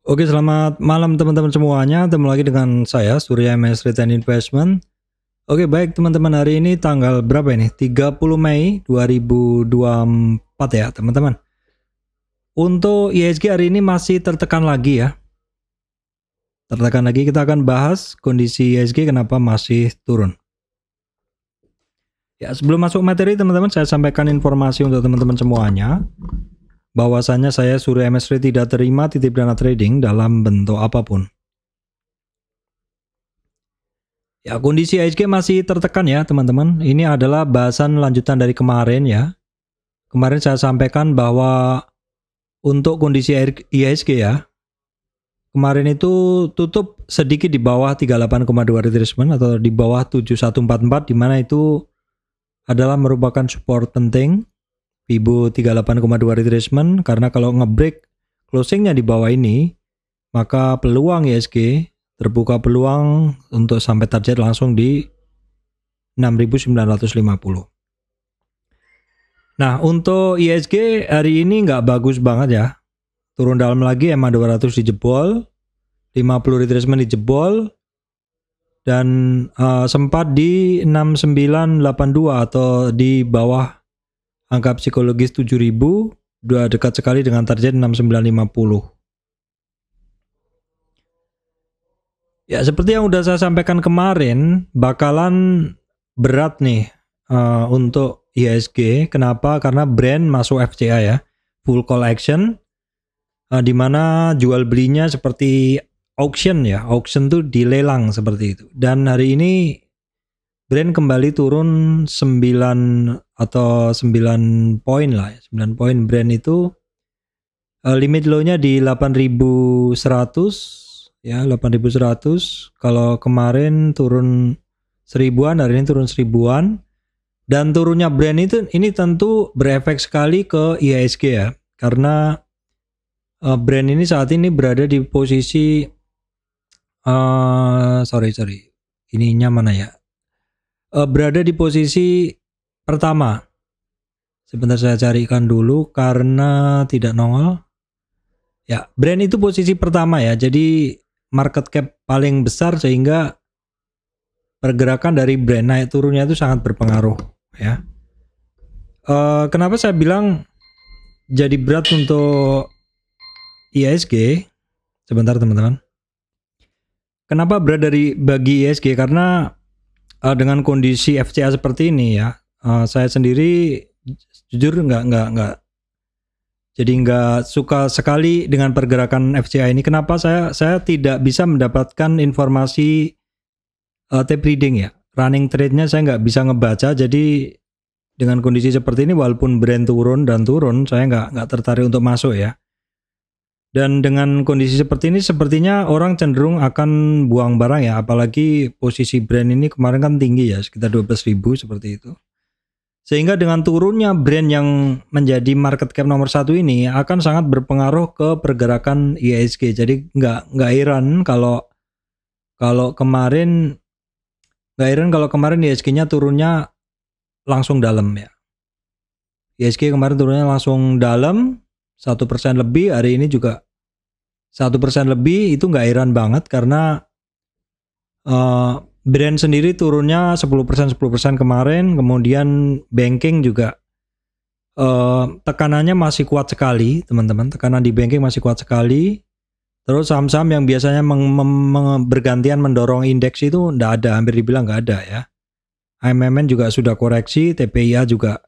Oke, selamat malam teman-teman semuanya. Ketemu lagi dengan saya Surya MS Return Investment. Oke, baik teman-teman, hari ini tanggal berapa ini? 30 Mei 2024 ya, teman-teman. Untuk IHSG hari ini masih tertekan lagi ya. Tertekan lagi, kita akan bahas kondisi IHSG kenapa masih turun. Ya, sebelum masuk materi teman-teman, saya sampaikan informasi untuk teman-teman semuanya. Bahwasannya saya Surya MS tidak terima titip dana trading dalam bentuk apapun. Ya, kondisi IHSG masih tertekan ya teman-teman. Ini adalah bahasan lanjutan dari kemarin ya. Kemarin saya sampaikan bahwa untuk kondisi IHSG ya, kemarin itu tutup sedikit di bawah 38,2 retracement atau di bawah 7144, di mana itu adalah merupakan support penting Fibo 38,2 retracement, karena kalau ngebreak closingnya di bawah ini, maka peluang IHSG terbuka peluang untuk sampai target langsung di 6.950. Nah, untuk IHSG hari ini nggak bagus banget ya. Turun dalam lagi, EMA 200 dijebol, 50 retracement dijebol, dan sempat di 6982 atau di bawah angka psikologis 7000, udah dekat sekali dengan target 6950. Ya, seperti yang udah saya sampaikan kemarin, bakalan berat nih untuk IHSG. Kenapa? Karena brand masuk FCA ya, full call action, di mana jual belinya seperti auction ya, auction tuh dilelang seperti itu. Dan hari ini brand kembali turun 9 atau 9 poin lah, 9 poin. Brand itu limit low-nya di 8.100 ya, 8.100. Kalau kemarin turun 1000-an, hari ini turun 1000-an. Dan turunnya brand itu ini tentu berefek sekali ke IHSG ya, karena brand ini saat ini berada di posisi ininya mana ya, berada di posisi pertama. Sebentar saya carikan dulu karena tidak nongol. Ya, brand itu posisi pertama ya, jadi market cap paling besar, sehingga pergerakan dari brand naik turunnya itu sangat berpengaruh ya. Kenapa saya bilang jadi berat untuk IHSG? Sebentar teman-teman. Kenapa berat bagi IHSG? Karena dengan kondisi FCA seperti ini ya, saya sendiri jujur nggak suka sekali dengan pergerakan FCA ini. Kenapa saya tidak bisa mendapatkan informasi tape reading ya, running trade-nya saya nggak bisa ngebaca. Jadi dengan kondisi seperti ini, walaupun brand turun, saya nggak tertarik untuk masuk ya. Dan dengan kondisi seperti ini, sepertinya orang cenderung akan buang barang ya, apalagi posisi brand ini kemarin kan tinggi ya, sekitar 12.000 seperti itu. Sehingga dengan turunnya brand yang menjadi market cap nomor 1 ini akan sangat berpengaruh ke pergerakan IHSG. Jadi nggak heran kalau kemarin IHSG-nya turunnya langsung dalam ya. IHSG kemarin turunnya langsung dalam 1% lebih, hari ini juga 1% lebih. Itu nggak heran banget karena brand sendiri turunnya 10% kemarin. Kemudian banking juga tekanannya masih kuat sekali teman-teman, tekanan di banking masih kuat sekali. Terus saham-saham yang biasanya bergantian mendorong indeks itu nggak ada, hampir dibilang nggak ada ya. AMMN juga sudah koreksi, TPIA juga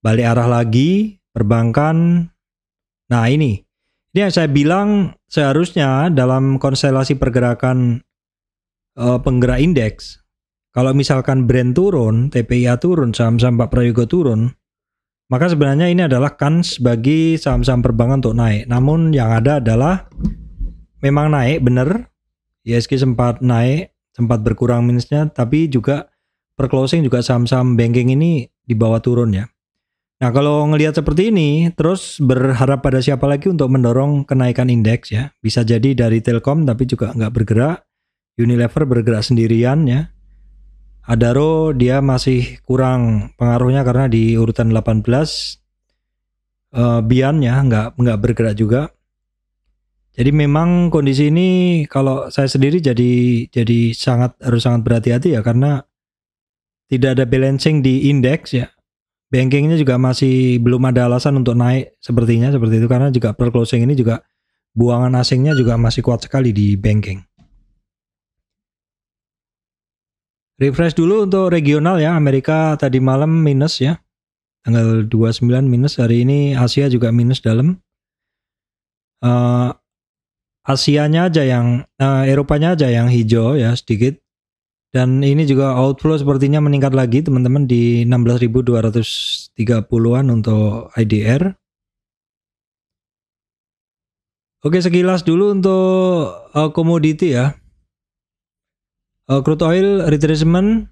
balik arah lagi, perbankan. Nah ini yang saya bilang, seharusnya dalam konstelasi pergerakan penggerak indeks, kalau misalkan brand turun, TPIA turun, saham-saham Pak Prayogo turun, maka sebenarnya ini adalah kans bagi saham-saham perbankan untuk naik. Namun yang ada adalah memang naik bener, IHSG sempat naik, sempat berkurang minusnya, tapi juga per closing juga saham-saham banking ini di bawah turun ya. Nah kalau ngelihat seperti ini, terus berharap pada siapa lagi untuk mendorong kenaikan indeks ya. Bisa jadi dari Telkom tapi juga nggak bergerak. Unilever bergerak sendirian ya. Adaro dia masih kurang pengaruhnya karena di urutan 18. Bian ya nggak bergerak juga. Jadi memang kondisi ini kalau saya sendiri jadi harus sangat berhati-hati ya, karena tidak ada balancing di indeks ya. Bankingnya juga masih belum ada alasan untuk naik seperti itu, karena juga per closing ini juga buangan asingnya juga masih kuat sekali di banking. Refresh dulu untuk regional ya, Amerika tadi malam minus ya, tanggal 29 minus, hari ini Asia juga minus dalam. Asianya aja yang, Eropanya aja yang hijau ya sedikit. Dan ini juga outflow sepertinya meningkat lagi teman-teman di 16.230-an untuk IDR. Oke, sekilas dulu untuk komoditi ya. Crude oil retracement,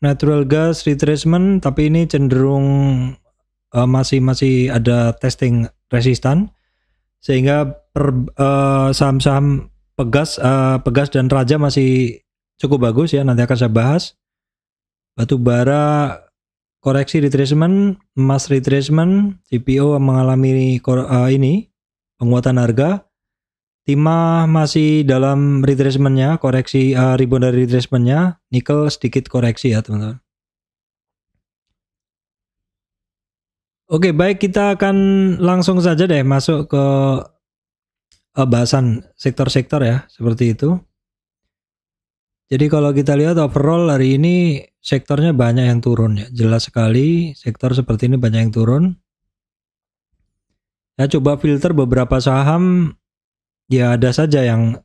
natural gas retracement, tapi ini cenderung masih ada testing resistan, sehingga saham-saham Pegas dan Raja masih cukup bagus ya, nanti akan saya bahas. Batu bara koreksi retracement, emas retracement, CPO mengalami penguatan harga. Timah masih dalam retracementnya, koreksi rebound dari retracementnya. Nikel sedikit koreksi ya teman-teman. Oke, baik, kita akan langsung saja deh masuk ke bahasan sektor-sektor ya, seperti itu. Jadi kalau kita lihat overall hari ini sektornya banyak yang turun ya, jelas sekali sektor seperti ini banyak yang turun. Ya, coba filter beberapa saham. Ya ada saja yang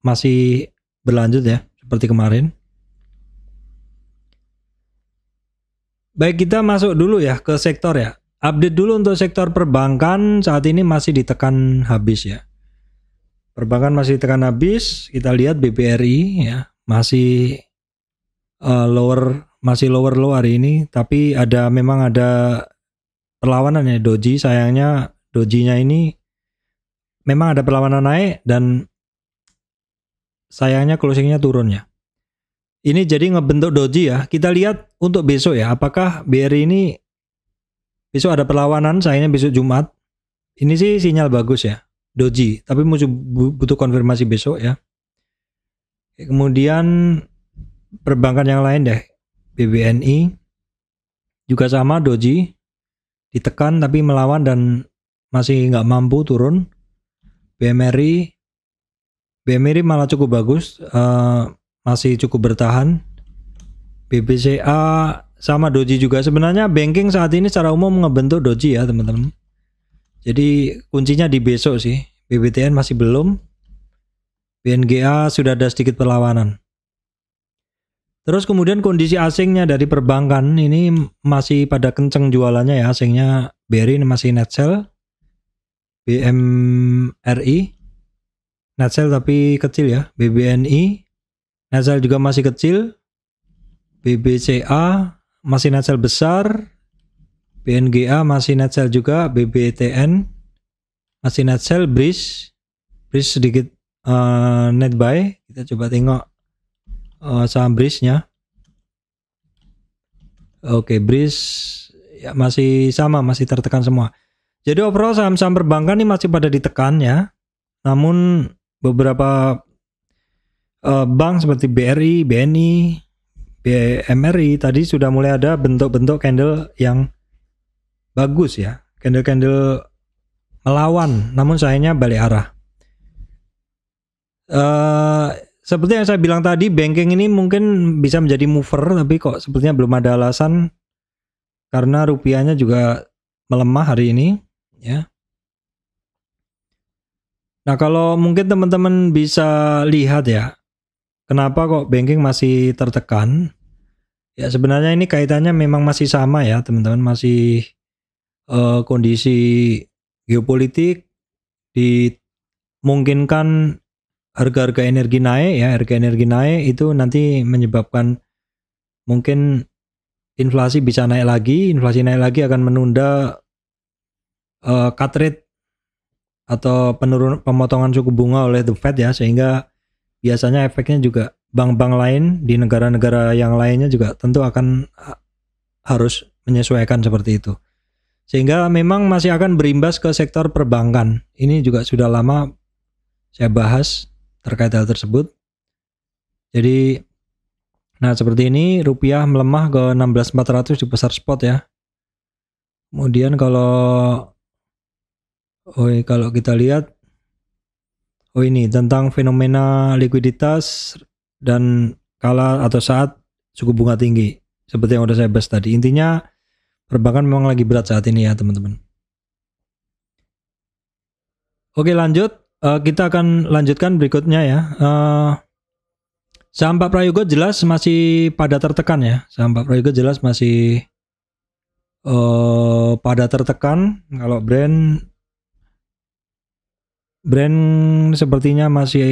masih berlanjut ya, seperti kemarin. Baik, kita masuk dulu ya ke sektor ya. Update dulu untuk sektor perbankan, saat ini masih ditekan habis ya. Perbankan masih ditekan habis, kita lihat BBRI ya, masih lower low hari ini, tapi memang ada perlawanan ya doji, sayangnya dojinya ini memang ada perlawanan naik dan sayangnya closingnya turun ya. Ini jadi ngebentuk doji ya. Kita lihat untuk besok ya, apakah BRI ini besok ada perlawanan, sayangnya besok Jumat. Ini sih sinyal bagus ya, doji, tapi butuh konfirmasi besok ya. Kemudian perbankan yang lain deh, BBNI juga sama, doji ditekan tapi melawan dan masih nggak mampu turun. BMRI malah cukup bagus, masih cukup bertahan. BBCA sama doji juga. Sebenarnya banking saat ini secara umum ngebentuk doji ya teman-teman. Jadi kuncinya di besok sih. BBTN masih belum. BNGA sudah ada sedikit perlawanan. Terus kemudian kondisi asingnya dari perbankan ini masih pada kenceng jualannya ya, asingnya. BRI masih net sell. BMRI net sell tapi kecil ya. BBNI net sell juga masih kecil. BBCA masih net sell besar. BNGA masih net sell juga. BBTN masih net sell. Breeze sedikit net buy. Kita coba tengok saham Breeze nya. Oke, Breeze ya masih sama, masih tertekan semua. Jadi overall saham-saham perbankan ini masih pada ditekan ya. Namun beberapa bank seperti BRI, BNI, BMRI tadi sudah mulai ada bentuk-bentuk candle yang bagus ya. Candle-candle melawan, namun sayangnya balik arah. Seperti yang saya bilang tadi, banking ini mungkin bisa menjadi mover, tapi kok sepertinya belum ada alasan karena rupiahnya juga melemah hari ini. Ya. Nah, kalau mungkin teman-teman bisa lihat ya, kenapa kok banking masih tertekan? Ya sebenarnya ini kaitannya memang masih sama ya teman-teman, masih kondisi geopolitik dimungkinkan harga-harga energi naik ya, harga energi naik itu nanti menyebabkan mungkin inflasi bisa naik lagi, akan menunda cut rate atau pemotongan suku bunga oleh The Fed ya, sehingga biasanya efeknya juga bank-bank lain di negara-negara yang lainnya juga tentu akan harus menyesuaikan seperti itu. Sehingga memang masih akan berimbas ke sektor perbankan. Ini juga sudah lama saya bahas terkait hal tersebut. Jadi, nah seperti ini rupiah melemah ke 16.400 di pasar spot ya. Kemudian kalau kita lihat, ini tentang fenomena likuiditas dan kala atau saat suku bunga tinggi. Seperti yang udah saya bahas tadi. Intinya perbankan memang lagi berat saat ini ya teman-teman. Oke lanjut, kita akan lanjutkan berikutnya ya. Saham Pak Prayogo jelas masih pada tertekan ya. Saham Pak Prayogo jelas masih pada tertekan. Kalau brand sepertinya masih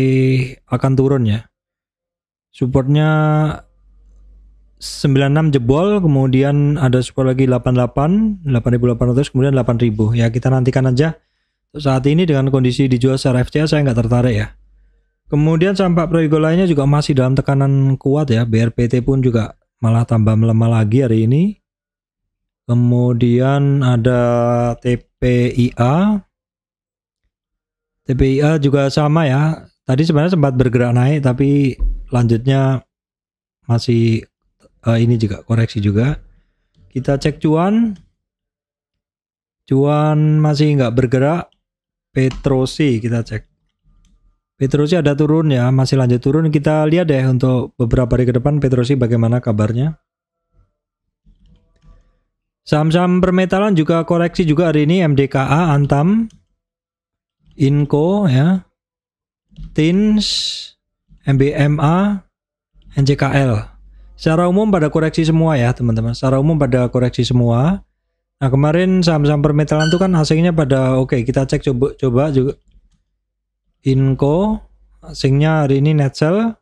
akan turun ya. Supportnya 96 jebol, kemudian ada support lagi 88, 8.800, kemudian 8.000. Ya kita nantikan aja. Saat ini dengan kondisi dijual secara FCA saya nggak tertarik ya. Kemudian saham Pak Prayogo lainnya juga masih dalam tekanan kuat ya. BRPT pun juga malah tambah melemah lagi hari ini. Kemudian ada TPIA. TPIA juga sama ya. Tadi sebenarnya sempat bergerak naik tapi lanjutnya masih ini juga koreksi juga. Kita cek cuan. Cuan masih nggak bergerak. Petrosi kita cek. Petrosi ada turun ya, masih lanjut turun. Kita lihat deh untuk beberapa hari ke depan Petrosi bagaimana kabarnya. Saham-saham permetalan juga koreksi juga hari ini. MDKA, Antam, Inco ya, Tins, MBMA, NCKL. Secara umum pada koreksi semua ya teman-teman. Secara umum pada koreksi semua. Nah kemarin saham-saham permetalan itu kan asingnya pada oke, kita cek coba juga. Inco asingnya hari ini net sell,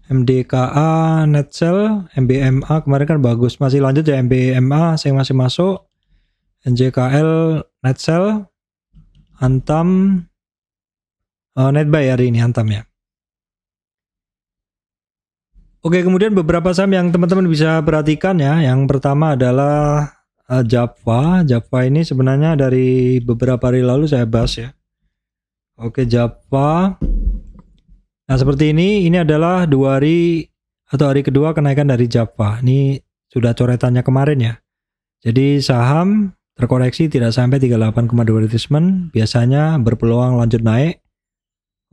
MDKA net sell, MBMA kemarin kan bagus, masih lanjut ya. MBMA asing masih masuk, NCKL net sell, Antam net buy hari ini Antam ya. Oke, kemudian beberapa saham yang teman-teman bisa perhatikan ya. Yang pertama adalah Java. Java ini sebenarnya dari beberapa hari lalu saya bahas ya. Oke, Java. Nah, seperti ini adalah 2 hari atau hari kedua kenaikan dari Java. Ini sudah coretannya kemarin ya. Jadi saham terkoreksi tidak sampai 38,2 retracement, biasanya berpeluang lanjut naik.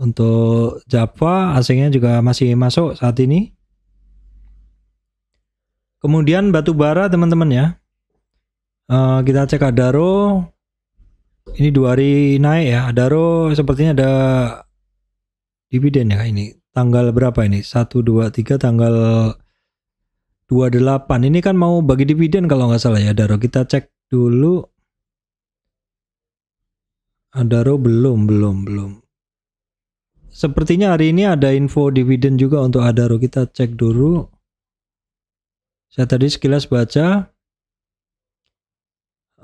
Untuk Java asingnya juga masih masuk saat ini. Kemudian batubara teman-teman ya. Kita cek Adaro. Ini 2 hari naik ya. Adaro sepertinya ada dividen ya ini. Tanggal berapa ini? 1, 2, 3 tanggal 28. Ini kan mau bagi dividen kalau nggak salah ya Adaro. Kita cek dulu. Adaro belum. Sepertinya hari ini ada info dividen juga untuk Adaro. Kita cek dulu. Saya tadi sekilas baca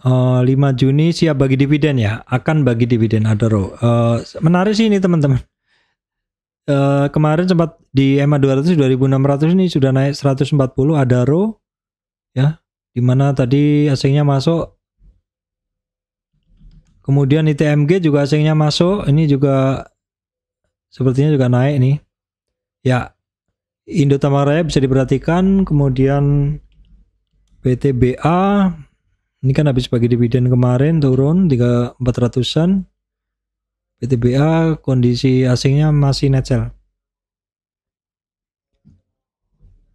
5 Juni siap bagi dividen ya, akan bagi dividen Adaro. Menarik sih ini teman-teman. Kemarin sempat di EMA 200 2600 ini sudah naik 140 Adaro ya, dimana tadi asingnya masuk. Kemudian ITMG juga asingnya masuk, ini juga sepertinya juga naik nih ya. Indo Tamaraya bisa diperhatikan. Kemudian PTBA ini kan habis bagi dividen kemarin turun 3.400-an. PTBA kondisi asingnya masih net sell.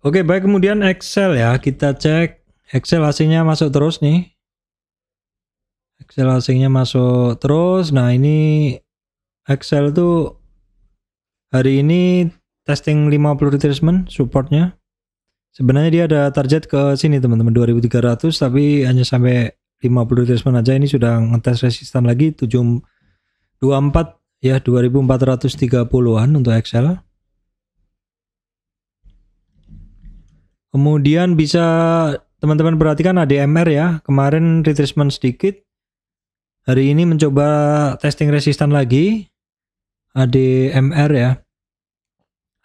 Oke, baik, kemudian Excel ya, kita cek Excel asingnya masuk terus nih. Excel asingnya masuk terus. Nah, ini Excel tuh hari ini testing 50 retracement supportnya. Sebenarnya dia ada target ke sini teman-teman 2300, tapi hanya sampai 50 retracement aja. Ini sudah ngetes resistan lagi 724 ya, 2430-an untuk Excel. Kemudian bisa teman-teman perhatikan ADMR ya, kemarin retracement sedikit. Hari ini mencoba testing resistan lagi. ADMR ya.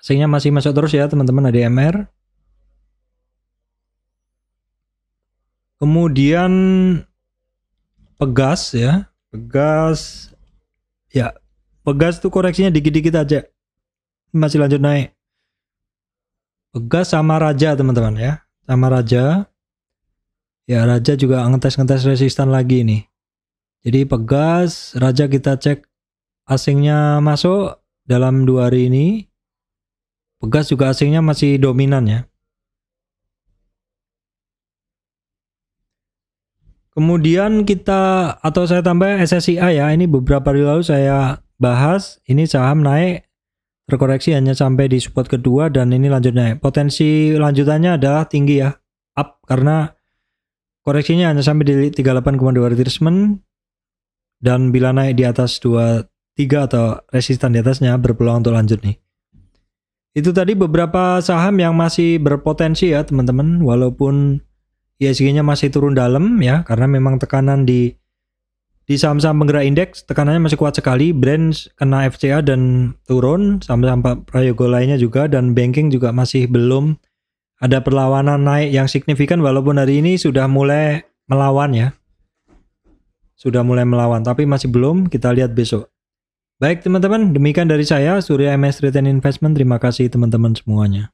Asingnya masih masuk terus ya teman-teman ADMR. Kemudian Pegas ya. Pegas ya, Pegas tuh koreksinya dikit-dikit aja. Masih lanjut naik. Pegas sama Raja teman-teman ya. Sama Raja. Ya Raja juga ngetes resistan lagi nih. Jadi Pegas, Raja kita cek asingnya masuk dalam 2 hari ini. Pegas juga asingnya masih dominan ya. Kemudian kita atau saya tambah SSIA ya. Ini beberapa hari lalu saya bahas. Ini saham naik terkoreksi hanya sampai di support kedua dan ini lanjut naik. Potensi lanjutannya adalah tinggi ya. Up karena koreksinya hanya sampai di 38,2 retracement dan bila naik di atas 23 atau resistan di atasnya berpeluang untuk lanjut nih. Itu tadi beberapa saham yang masih berpotensi ya teman-teman, walaupun ISG-nya masih turun dalam ya, karena memang tekanan di saham-saham penggerak indeks tekanannya masih kuat sekali. Brands kena FCA dan turun, saham-saham prayogo lainnya juga, dan banking juga masih belum ada perlawanan naik yang signifikan, walaupun hari ini sudah mulai melawan ya. Sudah mulai melawan, tapi masih belum, kita lihat besok. Baik teman-teman, demikian dari saya, Surya MS Return Investment. Terima kasih teman-teman semuanya.